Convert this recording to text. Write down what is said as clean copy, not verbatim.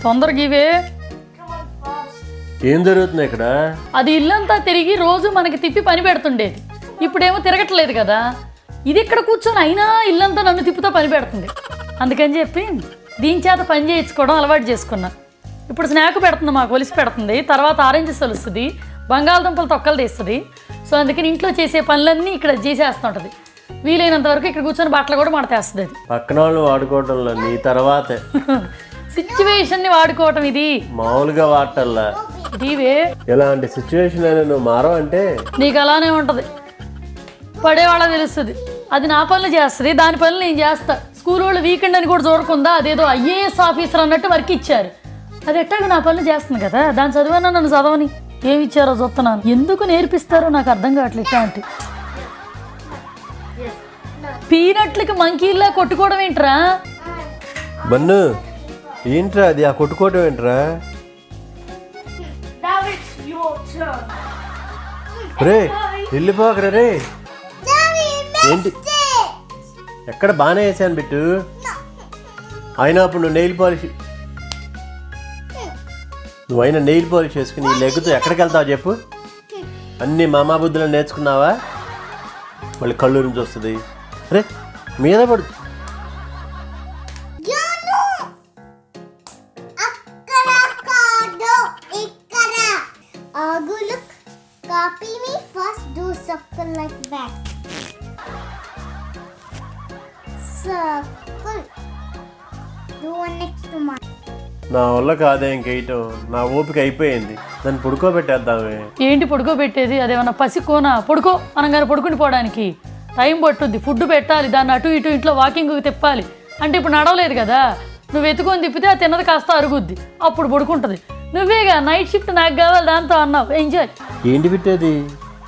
తొందరగా ఇవే. ఏం జరుగుతుంది ఇక్కడ? అది ఇల్లంతా తిరిగి రోజు మనకి తిప్పి పని పెడుతుండేది. ఇప్పుడేమో తిరగట్లేదు కదా. ఇది ఇక్కడ కూర్చొని అయినా ఇల్లంతా నన్ను తిప్పుతో పని పెడుతుంది. అందుకని చెప్పి దీని చేత పని చేయించుకోవడం అలవాటు చేసుకున్నా. ఇప్పుడు స్నాక్ పెడుతుంది, మాకు ఒలిసి పెడుతుంది, తర్వాత ఆరెంజెస్ ఒలుస్తుంది, బంగాళదుంపలు తొక్కలు తీస్తుంది. సో అందుకని ఇంట్లో చేసే పనులన్నీ ఇక్కడ చేసేస్తుంటుంది. వీలైనంత వరకు ఇక్కడ కూర్చొని బట్టలు కూడా మడతేస్తుంది. అది పక్కన వాళ్ళు వాడుకోవడంలో నీ తర్వాతే సిచ్యువేషన్ని వాడుకోవటం. ఇది మామూలుగా వాడటల్లా. ఇవే ఇలాంటి సిచ్యువేషన్ అయినా నువ్వు మారవంటే నీకు అలానే ఉంటుంది. పడేవాళ్ళ తెలుస్తుంది. అది నా పనులు చేస్తుంది, దాని పనులు నేను చేస్తా. స్కూల్ వాళ్ళు వీకెండ్ అని కూడా చూడకుండా అదేదో ఐఏఎస్ ఆఫీసర్ అన్నట్టు వర్క్ ఇచ్చారు. అది ఎట్టాగా నా పనులు చేస్తుంది కదా. దాని చదివన్నా నన్ను చదవని ఏమి ఇచ్చారో చూస్తున్నాను. ఎందుకు నేర్పిస్తారో నాకు అర్థం కావట్లేదు. ఇట్లాంటి పీనట్లకి మంకీల్లా కొట్టుకోవడం ఏంట్రా? బన్ను ఏంట్రా అది? ఆ కొట్టుకోవటం ఏంట్రా? రే వెళ్ళిపోకరా రే. ఏంటి ఎక్కడ బాగానే వేసాను బిట్టు. అయినా అప్పుడు నువ్వు నెయిల్ పాలిష్ చేసుకుని నీ లెగ్గుతో ఎక్కడికి వెళ్తావు చెప్పు? అన్ని మామా బుద్ధులు నేర్చుకున్నావా? మళ్ళీ కళ్ళు నుంచి వస్తుంది. రే మీద పడు. Copy me first, do circle like that. Circle. Do one next to mine. నా వల్ల కాదే ఇంకేయటం. నా ఓపిక అయిపోయింది. దాన్ని పడుకోబెట్టేద్దామే. ఏంటి పడుకోబెట్టేది? అదేమన్నా పసికోనా? పడుకో అనగానే పడుకుని పోవడానికి టైం పట్టుద్ది. ఫుడ్ పెట్టాలి, దాన్ని అటు ఇటు ఇంట్లో వాకింగ్కి తిప్పాలి. అంటే ఇప్పుడు నడవలేదు కదా, నువ్వు ఎత్తుకొని తిప్పితే ఆ తిన్నది కాస్త అరుగుద్ది, అప్పుడు పడుకుంటుంది. నువ్వేగా నైట్ షిఫ్ట్ నాకు కావాలి దాంతో అన్నావు. ఎంజాయ్. ఏంటి పెట్టేది?